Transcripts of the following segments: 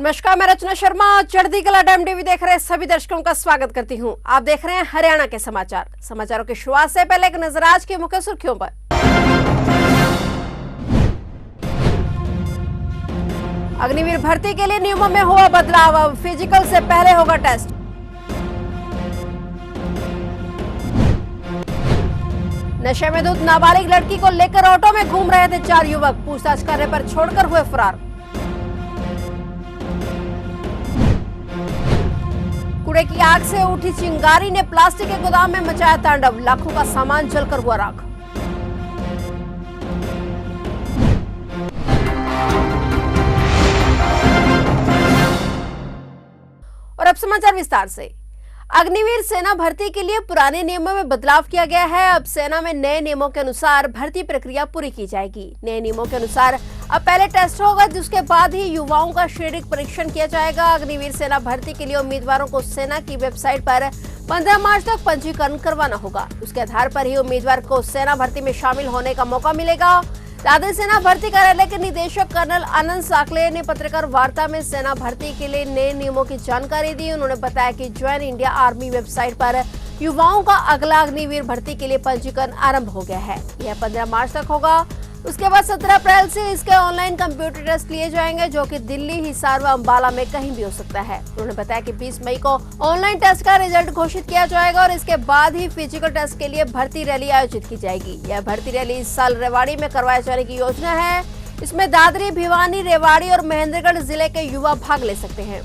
नमस्कार, मैं रचना शर्मा। चढ़ती कला टाइम टीवी देख रहे सभी दर्शकों का स्वागत करती हूं। आप देख रहे हैं हरियाणा के समाचारों की शुरुआत से पहले एक नजर आज की मुख्य सुर्खियों पर। अग्निवीर भर्ती के लिए नियमों में हुआ बदलाव, अब फिजिकल से पहले होगा टेस्ट। नशे में धुत नाबालिग लड़की को लेकर ऑटो में घूम रहे थे 4 युवक, पूछताछ करने पर छोड़कर हुए फरार। कूड़े की आग से उठी चिंगारी ने प्लास्टिक के गोदाम में मचाया तांडव, लाखों का सामान जलकर हुआ राख। और अब समाचार विस्तार से। अग्निवीर सेना भर्ती के लिए पुराने नियमों में बदलाव किया गया है। अब सेना में नए नियमों के अनुसार भर्ती प्रक्रिया पूरी की जाएगी। नए नियमों के अनुसार अब पहले टेस्ट होगा, जिसके बाद ही युवाओं का शारीरिक परीक्षण किया जाएगा। अग्निवीर सेना भर्ती के लिए उम्मीदवारों को सेना की वेबसाइट पर 15 मार्च तक पंजीकरण करवाना होगा। उसके आधार पर ही उम्मीदवार को सेना भर्ती में शामिल होने का मौका मिलेगा। दादरी सेना भर्ती कार्यालय के निदेशक कर्नल आनंद साकले ने पत्रकार वार्ता में सेना भर्ती के लिए नए नियमों की जानकारी दी। उन्होंने बताया कि ज्वाइन इंडिया आर्मी वेबसाइट पर युवाओं का अगला अग्निवीर भर्ती के लिए पंजीकरण आरंभ हो गया है। यह 15 मार्च तक होगा। उसके बाद 17 अप्रैल से इसके ऑनलाइन कंप्यूटर टेस्ट लिए जाएंगे, जो कि दिल्ली, हिसार व अम्बाला में कहीं भी हो सकता है। उन्होंने बताया कि 20 मई को ऑनलाइन टेस्ट का रिजल्ट घोषित किया जाएगा और इसके बाद ही फिजिकल टेस्ट के लिए भर्ती रैली आयोजित की जाएगी। यह भर्ती रैली इस साल रेवाड़ी में करवाए जाने की योजना है। इसमें दादरी, भिवानी, रेवाड़ी और महेंद्रगढ़ जिले के युवा भाग ले सकते हैं।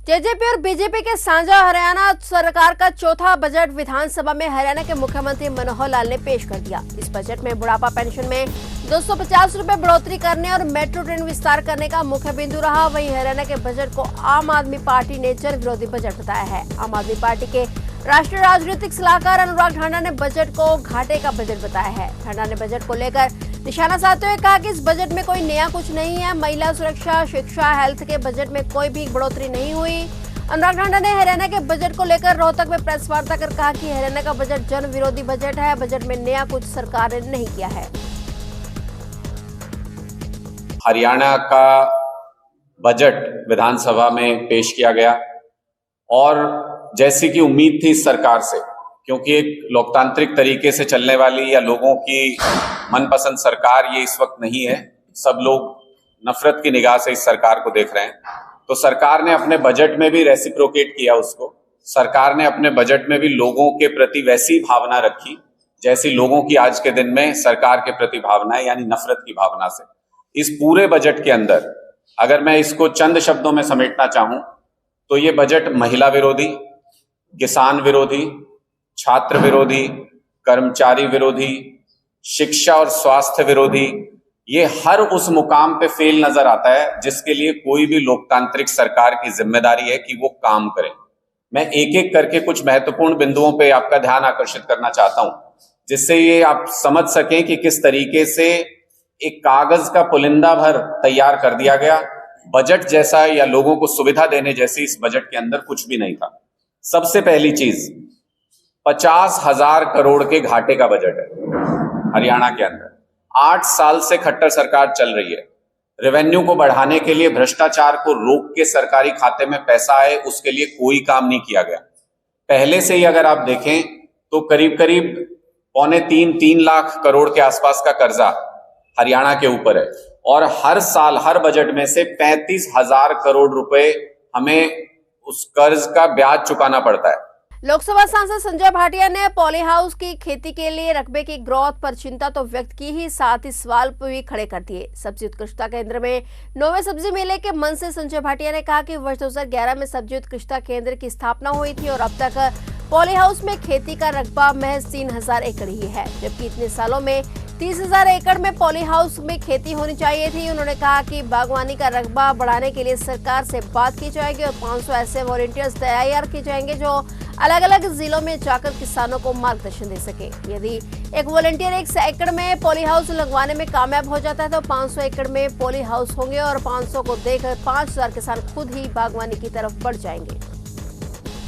जेजेपी और बीजेपी के साझा हरियाणा सरकार का चौथा बजट विधानसभा में हरियाणा के मुख्यमंत्री मनोहर लाल ने पेश कर दिया। इस बजट में बुढ़ापा पेंशन में 250 रुपए बढ़ोतरी करने और मेट्रो ट्रेन विस्तार करने का मुख्य बिंदु रहा। वहीं हरियाणा के बजट को आम आदमी पार्टी ने जन विरोधी बजट बताया है। आम आदमी पार्टी के राष्ट्रीय राजनीतिक सलाहकार अनुराग ठांडा ने बजट को घाटे का बजट बताया है। ठांडा ने बजट को लेकर निशाना साधते हुए कहा कि इस बजट में कोई नया कुछ नहीं है। महिला सुरक्षा, शिक्षा, हेल्थ के बजट में कोई भी बढ़ोतरी नहीं हुई। अनुराग ठांडा ने हरियाणा के बजट को लेकर रोहतक में प्रेस वार्ता कर कहा कि हरियाणा का बजट जन विरोधी बजट है। बजट में नया कुछ सरकार ने नहीं किया है। हरियाणा का बजट विधानसभा में पेश किया गया और जैसी कि उम्मीद थी इस सरकार से, क्योंकि एक लोकतांत्रिक तरीके से चलने वाली या लोगों की मनपसंद सरकार ये इस वक्त नहीं है। सब लोग नफरत की निगाह से इस सरकार को देख रहे हैं। तो सरकार ने अपने बजट में भी रेसिप्रोकेट किया उसको। सरकार ने अपने बजट में भी लोगों के प्रति वैसी भावना रखी जैसी लोगों की आज के दिन में सरकार के प्रति भावना है, यानी नफरत की भावना से। इस पूरे बजट के अंदर अगर मैं इसको चंद शब्दों में समेटना चाहूं तो ये बजट महिला विरोधी, किसान विरोधी, छात्र विरोधी, कर्मचारी विरोधी, शिक्षा और स्वास्थ्य विरोधी, ये हर उस मुकाम पे फेल नजर आता है जिसके लिए कोई भी लोकतांत्रिक सरकार की जिम्मेदारी है कि वो काम करे। मैं एक एक करके कुछ महत्वपूर्ण बिंदुओं पे आपका ध्यान आकर्षित करना चाहता हूं, जिससे ये आप समझ सकें कि किस तरीके से एक कागज का पुलिंदा भर तैयार कर दिया गया। बजट जैसा या लोगों को सुविधा देने जैसी इस बजट के अंदर कुछ भी नहीं था। सबसे पहली चीज, 50,000 करोड़ के घाटे का बजट है हरियाणा के अंदर। 8 साल से खट्टर सरकार चल रही है। रेवेन्यू को बढ़ाने के लिए, भ्रष्टाचार को रोक के सरकारी खाते में पैसा आए, उसके लिए कोई काम नहीं किया गया। पहले से ही अगर आप देखें तो करीब करीब 2.25-3 लाख करोड़ के आसपास का कर्जा हरियाणा के ऊपर है और हर साल हर बजट में से 35,000 करोड़ रुपए हमें उस कर्ज का ब्याज चुकाना पड़ता है। लोकसभा सांसद संजय भाटिया ने पॉली हाउस की खेती के लिए रकबे की ग्रोथ पर चिंता तो व्यक्त की ही, साथ ही सवाल भी खड़े कर दिए। सब्जी उत्कृष्टता केंद्र में 9वें सब्जी मेले के मंच से संजय भाटिया ने कहा कि वर्ष 2011 में सब्जी उत्कृष्टता केंद्र की स्थापना हुई थी और अब तक पॉली हाउस में खेती का रकबा महज 3,000 एकड़ ही है, जबकि इतने सालों में 30,000 एकड़ में पॉली हाउस में खेती होनी चाहिए थी। उन्होंने कहा कि बागवानी का रकबा बढ़ाने के लिए सरकार से बात की जाएगी और 500 ऐसे वॉलंटियर्स तैयार किए जाएंगे जो अलग अलग जिलों में जाकर किसानों को मार्गदर्शन दे सके। यदि एक वॉलंटियर 1 एकड़ में पॉली हाउस लगवाने में कामयाब हो जाता है तो 500 एकड़ में पॉली हाउस होंगे और 500 को देकर 5,000 किसान खुद ही बागवानी की तरफ बढ़ जाएंगे।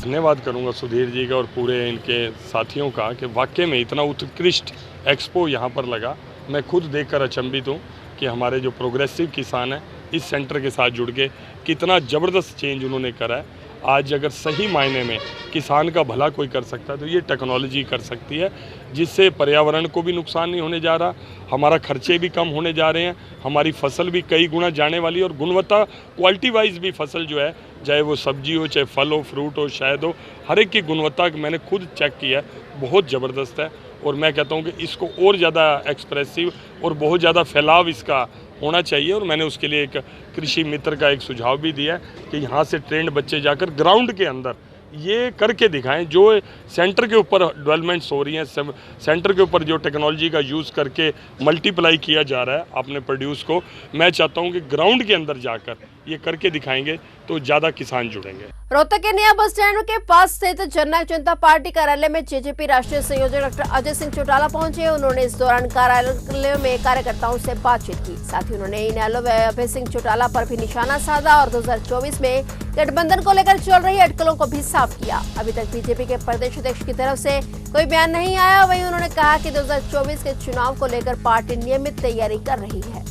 धन्यवाद करूंगा सुधीर जी का और पूरे इनके साथियों का कि वाकई में इतना उत्कृष्ट एक्सपो यहाँ पर लगा मैं खुद देखकर अचंभित हूँ कि हमारे जो प्रोग्रेसिव किसान हैं इस सेंटर के साथ जुड़ के कितना ज़बरदस्त चेंज उन्होंने करा है। आज अगर सही मायने में किसान का भला कोई कर सकता है तो ये टेक्नोलॉजी कर सकती है, जिससे पर्यावरण को भी नुकसान नहीं होने जा रहा, हमारा खर्चे भी कम होने जा रहे हैं, हमारी फसल भी कई गुना जाने वाली है और गुणवत्ता क्वालिटी वाइज भी फसल जो है, चाहे वो सब्जी हो, चाहे फल हो, फ्रूट हो, शहद हो, हर एक की गुणवत्ता मैंने खुद चेक किया है, बहुत ज़बरदस्त है। और मैं कहता हूँ कि इसको और ज़्यादा एक्सप्रेसिव और बहुत ज़्यादा फैलाव इसका होना चाहिए। और मैंने उसके लिए एक कृषि मित्र का एक सुझाव भी दिया है कि यहाँ से ट्रेंड बच्चे जाकर ग्राउंड के अंदर ये करके दिखाएं। जो सेंटर के ऊपर डेवलपमेंट्स हो रही हैं, सेंटर के ऊपर जो टेक्नोलॉजी का यूज़ करके मल्टीप्लाई किया जा रहा है अपने प्रोड्यूस को, मैं चाहता हूं कि ग्राउंड के अंदर जाकर ये करके दिखाएंगे तो ज़्यादा किसान जुड़ेंगे। रोहतक के नया बस स्टैंड के पास स्थित जननायक जनता पार्टी कार्यालय में जेजेपी राष्ट्रीय संयोजक डॉक्टर अजय सिंह चौटाला पहुंचे। उन्होंने इस दौरान कार्यालय में कार्यकर्ताओं से बातचीत की। साथ ही उन्होंने इनेलो व अभय सिंह चौटाला पर भी निशाना साधा और 2024 में गठबंधन को लेकर चल रही अटकलों को भी साफ किया। अभी तक बीजेपी के प्रदेश अध्यक्ष की तरफ से कोई बयान नहीं आया। वहीं उन्होंने कहा कि 2024 के चुनाव को लेकर पार्टी नियमित तैयारी कर रही है।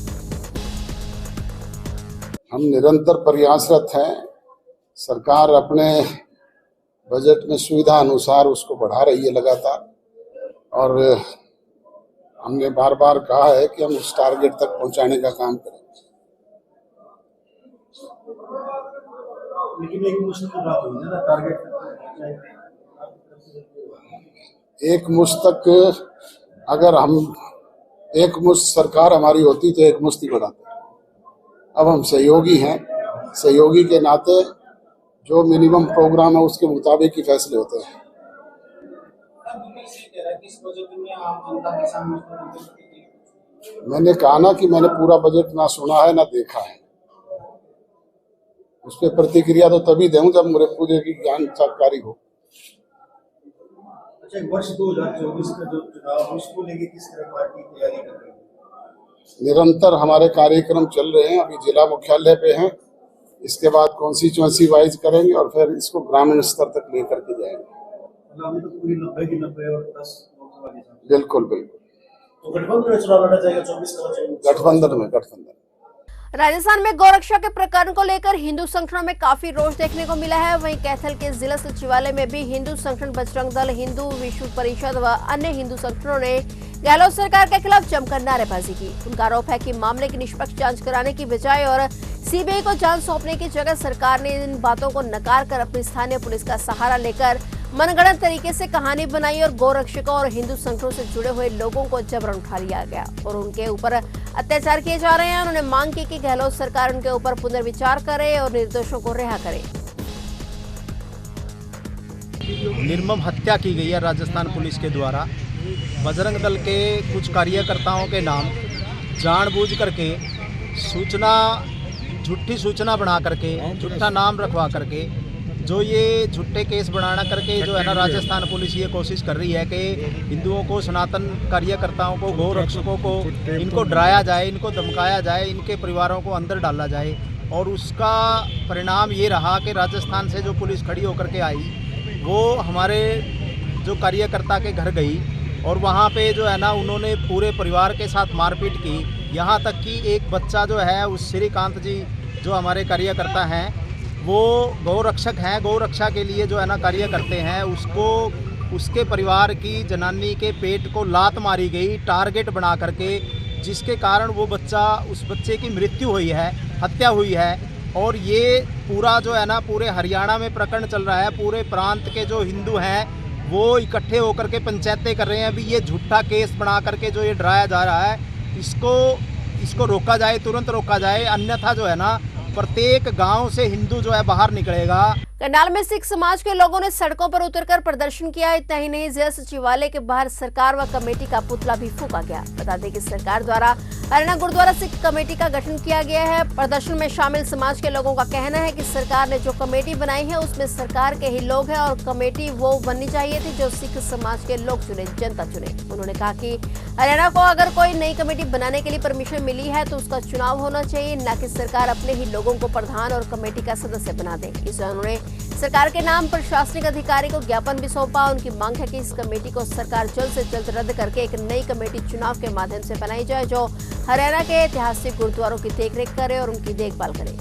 हम निरंतर प्रयासरत हैं। सरकार अपने बजट में सुविधा अनुसार उसको बढ़ा रही है लगातार, और हमने बार बार कहा है कि हम उस टारगेट तक पहुंचाने का काम करें। लेकिन एक मुश्त की बात हुई ना, टारगेट एक मुश्त तक अगर हम एक मुश्त सरकार हमारी होती तो एक मुश्त ही बढ़ाते। अब हम सहयोगी हैं, सहयोगी के नाते जो मिनिमम प्रोग्राम है उसके मुताबिक ही फैसले होते हैं। मैंने कहा ना कि मैंने पूरा बजट ना सुना है ना देखा है, उस पर प्रतिक्रिया तो तभी दूं जब मेरे पूरे की ज्ञान जानकारी हो। अच्छा, वर्ष 2024 का जो चुनाव है उसको लेके किस तरह पार्टी तैयारी कर रही है? निरंतर हमारे कार्यक्रम चल रहे हैं। अभी जिला मुख्यालय पे हैं, इसके बाद कॉन्स्टिट्यूएंसी वाइज करेंगे और फिर इसको ग्रामीण स्तर तक लेकर के जाएंगे। अभी तो पूरी 90 की 90 और 10 लोकसभा की। बिल्कुल बिल्कुल। तो गठबंधन में चुनाव लड़ा जाएगा 24 का। गठबंधन। राजस्थान में गौरक्षा के प्रकरण को लेकर हिंदू संगठनों में काफी रोष देखने को मिला है। वहीं कैथल के जिला सचिवालय में भी हिंदू संगठन बजरंग दल, हिंदू विश्व परिषद व अन्य हिंदू संगठनों ने गहलोत सरकार के खिलाफ जमकर नारेबाजी की। उनका आरोप है कि मामले की निष्पक्ष जांच कराने की बजाय और सीबीआई को जांच सौंपने की जगह सरकार ने इन बातों को नकार कर अपनी स्थानीय पुलिस का सहारा लेकर मनगढ़ंत तरीके से कहानी बनाई और गौरक्षकों और हिंदू संगठनों से जुड़े हुए लोगों को जबरन उठा लिया गया और उनके ऊपर अत्याचार किए जा रहे हैं। उन्होंने मांग की कि गहलोत सरकार उनके ऊपर पुनर्विचार करे और निर्दोषों को रिहा करे। निर्मम हत्या की गई है राजस्थान पुलिस के द्वारा। बजरंग दल के कुछ कार्यकर्ताओं के नाम जानबूझ करके झूठी सूचना बना करके, झूठा नाम रखवा करके, जो ये झूठे केस बनाना करके जो है ना, राजस्थान पुलिस ये कोशिश कर रही है कि हिंदुओं को, सनातन कार्यकर्ताओं को, गौ रक्षकों को इनको डराया जाए, इनको धमकाया जाए, इनके परिवारों को अंदर डाला जाए। और उसका परिणाम ये रहा कि राजस्थान से जो पुलिस खड़ी होकर के आई वो हमारे जो कार्यकर्ता के घर गई और वहाँ पे जो है ना, उन्होंने पूरे परिवार के साथ मारपीट की। यहाँ तक कि एक बच्चा जो है, उस श्रीकांत जी जो हमारे कार्यकर्ता हैं, वो गौरक्षक हैं, गौरक्षा के लिए जो है ना कार्य करते हैं, उसके परिवार की जनानी के पेट को लात मारी गई टारगेट बना करके, जिसके कारण उस बच्चे की मृत्यु हुई है, हत्या हुई है। और ये पूरा जो है ना, पूरे हरियाणा में प्रकरण चल रहा है। पूरे प्रांत के जो हिंदू हैं वो इकट्ठे होकर के पंचायतें कर रहे हैं। अभी ये झूठा केस बना करके जो ये डराया जा रहा है, इसको रोका जाए, तुरंत रोका जाए, अन्यथा जो है ना प्रत्येक गांव से हिंदू जो है बाहर निकलेगा। करनाल में सिख समाज के लोगों ने सड़कों पर उतरकर प्रदर्शन किया। इतना ही नहीं, जिला सचिवालय के बाहर सरकार व कमेटी का पुतला भी फूंका गया। बता दें कि सरकार द्वारा हरियाणा गुरुद्वारा सिख कमेटी का गठन किया गया है। प्रदर्शन में शामिल समाज के लोगों का कहना है कि सरकार ने जो कमेटी बनाई है उसमें सरकार के ही लोग हैं और कमेटी वो बननी चाहिए थी जो सिख समाज के लोग चुने, जनता चुने। उन्होंने कहा कि हरियाणा को अगर कोई नई कमेटी बनाने के लिए परमिशन मिली है तो उसका चुनाव होना चाहिए, न कि सरकार अपने ही लोगों को प्रधान और कमेटी का सदस्य बना दे। इस उन्होंने सरकार के नाम प्रशासनिक अधिकारी को ज्ञापन भी सौंपा। उनकी मांग है कि इस कमेटी को सरकार जल्द से जल्द रद्द करके एक नई कमेटी चुनाव के माध्यम से बनाई जाए, जो हरियाणा के ऐतिहासिक गुरुद्वारों की देखरेख करे और उनकी देखभाल करे।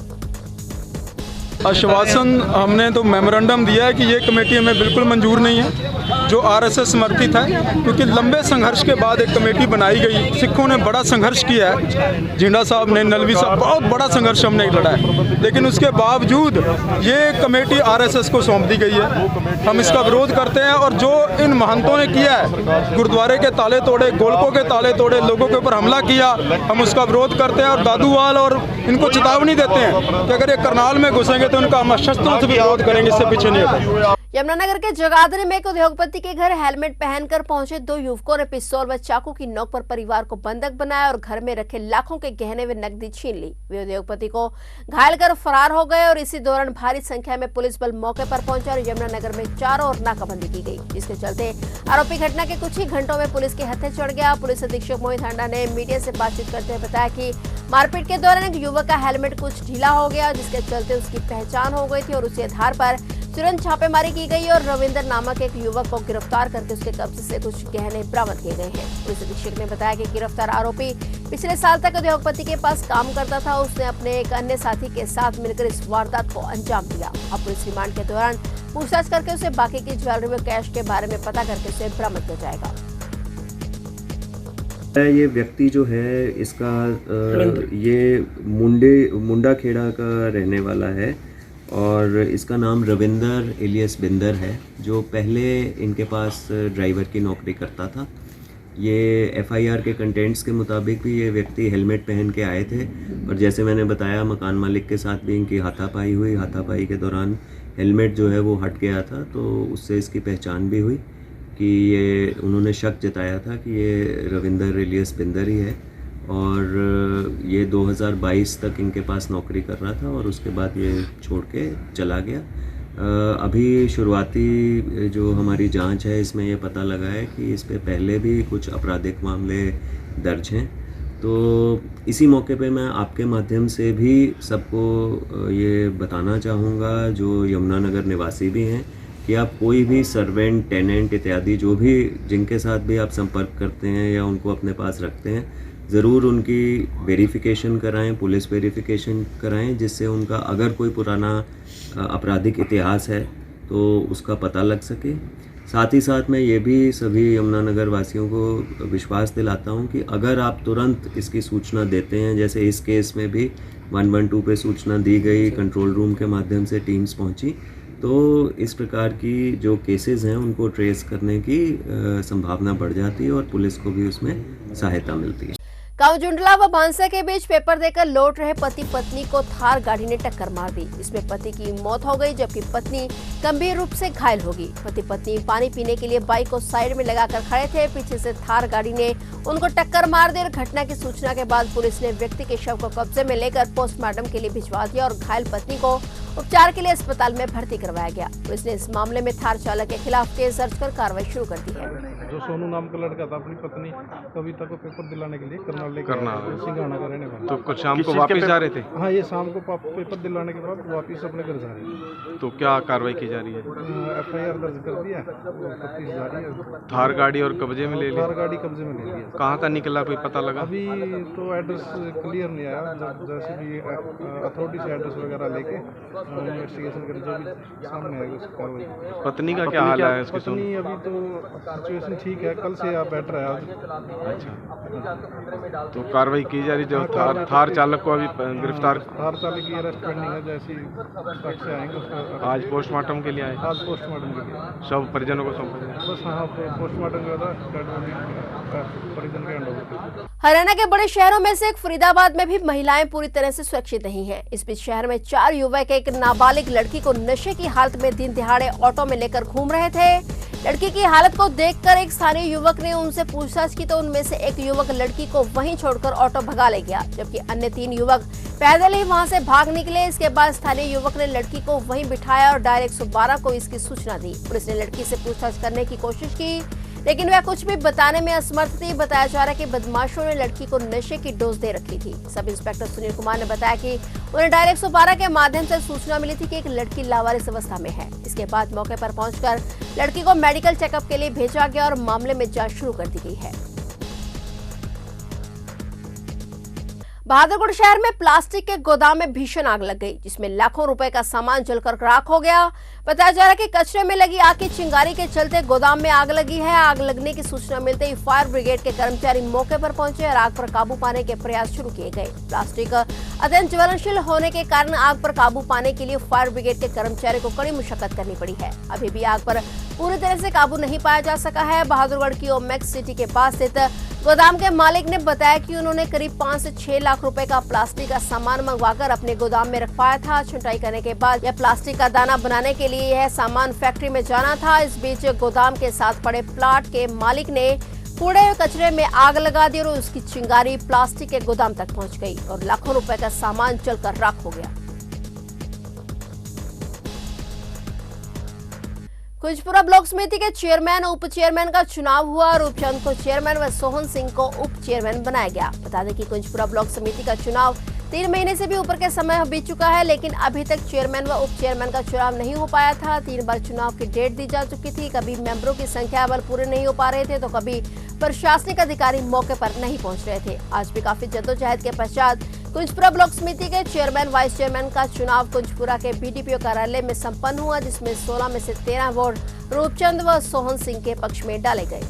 आश्वासन हमने तो मेमोरेंडम दिया है कि ये कमेटी हमें बिल्कुल मंजूर नहीं है, जो आरएसएस समर्थित है, क्योंकि लंबे संघर्ष के बाद एक कमेटी बनाई गई। सिखों ने बड़ा संघर्ष किया है, जिंडा साहब ने, नलवी साहब, बहुत बड़ा संघर्ष हमने लड़ा है, लेकिन उसके बावजूद ये कमेटी आरएसएस को सौंप दी गई है। हम इसका विरोध करते हैं और जो इन महंतों ने किया है, गुरुद्वारे के ताले तोड़े, गोलकों के ताले तोड़े, लोगों के ऊपर हमला किया, हम उसका विरोध करते हैं और दादूवाल और इनको चेतावनी देते हैं कि अगर ये करनाल में घुसेंगे तो उनका हम शस्त्रों से भी विरोध करेंगे, इससे पीछे नहीं हटेंगे। यमुनानगर के जगाधरी में एक उद्योगपति के घर हेलमेट पहनकर पहुंचे दो युवकों ने पिस्तौल व चाकू की नोक पर परिवार को बंधक बनाया और घर में रखे लाखों के गहने व नकदी छीन ली। वे उद्योगपति को घायल कर फरार हो गए और इसी दौरान भारी संख्या में पुलिस बल मौके पर पहुंचा और यमुनानगर में चारों ओर नाकाबंदी की गई, जिसके चलते आरोपी घटना के कुछ ही घंटों में पुलिस के हत्थे चढ़ गया। पुलिस अधीक्षक मोहित हांडा ने मीडिया से बातचीत करते हुए बताया कि मारपीट के दौरान एक युवक का हेलमेट कुछ ढीला हो गया, जिसके चलते उसकी पहचान हो गई थी और उसी आधार पर तुरंत छापेमारी की गई और रविंदर नामक एक युवक को गिरफ्तार करके उसके कब्जे से कुछ गहने बरामद किए गए हैं। पुलिस अधीक्षक ने बताया कि गिरफ्तार आरोपी पिछले साल तक उद्योगपति के पास काम करता था। उसने अपने एक अन्य साथी के साथ मिलकर इस वारदात को अंजाम दिया। अब पुलिस रिमांड के दौरान पूछताछ करके उसे बाकी की ज्वेलरी व कैश के बारे में पता करके उसे बरामद किया जाएगा। ये व्यक्ति जो है इसका ये मुंडा खेड़ा का रहने वाला है और इसका नाम रविंदर इलियस बिंदर है, जो पहले इनके पास ड्राइवर की नौकरी करता था। ये एफआईआर के कंटेंट्स के मुताबिक भी ये व्यक्ति हेलमेट पहन के आए थे और जैसे मैंने बताया मकान मालिक के साथ भी इनकी हाथापाई हुई। हाथापाई के दौरान हेलमेट जो है वो हट गया था, तो उससे इसकी पहचान भी हुई कि ये उन्होंने शक जताया था कि ये रविंदर इलियस बिंदर ही है और ये 2022 तक इनके पास नौकरी कर रहा था और उसके बाद ये छोड़ के चला गया। अभी शुरुआती जो हमारी जांच है इसमें ये पता लगा है कि इस पे पहले भी कुछ आपराधिक मामले दर्ज हैं। तो इसी मौके पे मैं आपके माध्यम से भी सबको ये बताना चाहूँगा, जो यमुनानगर निवासी भी हैं, कि आप कोई भी सर्वेंट, टेनेंट इत्यादि जो भी जिनके साथ भी आप संपर्क करते हैं या उनको अपने पास रखते हैं, ज़रूर उनकी वेरिफिकेशन कराएं, पुलिस वेरिफिकेशन कराएं, जिससे उनका अगर कोई पुराना आपराधिक इतिहास है तो उसका पता लग सके। साथ ही साथ मैं ये भी सभी यमुनानगर वासियों को विश्वास दिलाता हूँ कि अगर आप तुरंत इसकी सूचना देते हैं, जैसे इस केस में भी 112 पे सूचना दी गई, कंट्रोल रूम के माध्यम से टीम्स पहुँची, तो इस प्रकार की जो केसेस हैं उनको ट्रेस करने की संभावना बढ़ जाती है और पुलिस को भी उसमें सहायता मिलती है। गांव जुंडला व भांसा के बीच पेपर देकर लौट रहे पति पत्नी को थार गाड़ी ने टक्कर मार दी। इसमें पति की मौत हो गई जबकि पत्नी गंभीर रूप से घायल हो गई। पति पत्नी पानी पीने के लिए बाइक को साइड में लगाकर खड़े थे। पीछे से थार गाड़ी ने उनको टक्कर मार दी। घटना की सूचना के बाद पुलिस ने व्यक्ति के शव को कब्जे में लेकर पोस्टमार्टम के लिए भिजवा दिया और घायल पत्नी को उपचार के लिए अस्पताल में भर्ती करवाया गया। पुलिस ने इस मामले में थार चालक के खिलाफ केस दर्ज कर कार्रवाई शुरू कर दी है। जो सोनू नाम का लड़का था, अपनी पत्नी कविता को पेपर दिलाने के लिए सिंघाना का रहने वाला। तो कुछ शाम को वापस जा रहे थे? हाँ, ये शाम को पेपर दिलाने के बाद वापस अपने घर जा रहे थे। तो क्या कार्रवाई की जा रही है? एफआईआर दर्ज कर दिया, तफ्तीश जारी है। थार गाड़ी और कब्जे में ले ली? थार गाड़ी कब्जे में ले लिया। कहाँ का निकला, कोई पता लगा? अभी तो एड्रेस क्लियर नहीं आया। जैसे भी अथॉरिटी से एड्रेस वगैरह लेके इन्वेस्टिगेशन कर जो भी सामने आएगा उसकी कार्रवाई। पत्नी का क्या हाल है? पत्नी अभी तो सिचुएशन ठीक है, कल से बेटर है आज। अच्छा, तो कार्रवाई की जा रही है। जो थार चालक को अभी गिरफ्तार, थार चालक की अरेस्ट पेंडिंग है। जैसी शख्स से आएंगे आज पोस्टमार्टम के लिए आए? आज पोस्टमार्टम के लिए शव परिजनों को सौंपा जाए? बस हाँ, पोस्टमार्टम के बाद परिजन के हैंडओवर। हरियाणा के बड़े शहरों में से एक फरीदाबाद में भी महिलाएं पूरी तरह से सुरक्षित नहीं हैं। इस बीच शहर में 4 युवक एक नाबालिग लड़की को नशे की हालत में दिन दिहाड़े ऑटो में लेकर घूम रहे थे। लड़की की हालत को देखकर एक स्थानीय युवक ने उनसे पूछताछ की तो उनमें से एक युवक लड़की को वहीं छोड़कर ऑटो भगा ले गया, जबकि अन्य 3 युवक पैदल ही वहां से भाग निकले। इसके बाद स्थानीय युवक ने लड़की को वहीं बिठाया और डायल 112 को इसकी सूचना दी। पुलिस ने लड़की से पूछताछ करने की कोशिश की, लेकिन वह कुछ भी बताने में असमर्थ थी। बताया जा रहा है कि बदमाशों ने लड़की को नशे की डोज दे रखी थी। सब इंस्पेक्टर सुनील कुमार ने बताया कि उन्हें डायल 112 के माध्यम से सूचना मिली थी कि एक लड़की लावारिस अवस्था में है। इसके बाद मौके पर पहुंचकर लड़की को मेडिकल चेकअप के लिए भेजा गया और मामले में जांच शुरू कर दी गई है। बहादुरगढ़ शहर में प्लास्टिक के गोदाम में भीषण आग लग गई, जिसमें लाखों रुपए का सामान जलकर राख हो गया। बताया जा रहा है कि कचरे में लगी आग की चिंगारी के चलते गोदाम में आग लगी है। आग लगने की सूचना मिलते ही फायर ब्रिगेड के कर्मचारी मौके पर पहुंचे और आग पर काबू पाने के प्रयास शुरू किए गए। प्लास्टिक अत्यंत ज्वलनशील होने के कारण आग पर काबू पाने के लिए फायर ब्रिगेड के कर्मचारी को कड़ी मुशक्कत करनी पड़ी है। अभी भी आग पर पूरी तरह से काबू नहीं पाया जा सका है। बहादुरगढ़ की ओमेक्स सिटी के पास स्थित गोदाम के मालिक ने बताया कि उन्होंने करीब 5 से 6 लाख रुपए का प्लास्टिक का सामान मंगवाकर अपने गोदाम में रखवाया था। छंटाई करने के बाद यह प्लास्टिक का दाना बनाने के लिए यह सामान फैक्ट्री में जाना था। इस बीच गोदाम के साथ पड़े प्लाट के मालिक ने कूड़े कचरे में आग लगा दी और उसकी चिंगारी प्लास्टिक के गोदाम तक पहुंच गई और लाखों रुपए का सामान जलकर राख हो गया। कुंजपुरा ब्लॉक समिति के चेयरमैन और उप चेयरमैन का चुनाव हुआ। रूपचंद को चेयरमैन व सोहन सिंह को उप चेयरमैन बनाया गया। बता दें कि कुंजपुरा ब्लॉक समिति का चुनाव 3 महीने से भी ऊपर के समय बीत चुका है, लेकिन अभी तक चेयरमैन व उप चेयरमैन का चुनाव नहीं हो पाया था। 3 बार चुनाव की डेट दी जा चुकी थी। कभी मेंबरों की संख्या बल पूरे नहीं हो पा रहे थे, तो कभी प्रशासनिक अधिकारी मौके पर नहीं पहुंच रहे थे। आज भी काफी जद्दोजहद के पश्चात कुंजपुरा ब्लॉक समिति के चेयरमैन वाइस चेयरमैन का चुनाव कुंजपुरा के बीडीपीओ कार्यालय में संपन्न हुआ, जिसमें 16 में से 13 वोट रूपचंद व सोहन सिंह के पक्ष में डाले गए।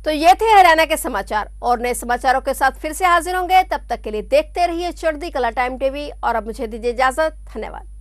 तो ये थे हरियाणा के समाचार और नए समाचारों के साथ फिर से हाजिर होंगे। तब तक के लिए देखते रहिए चढ़ती कला टाइम टीवी और अब मुझे दीजिए इजाजत। धन्यवाद।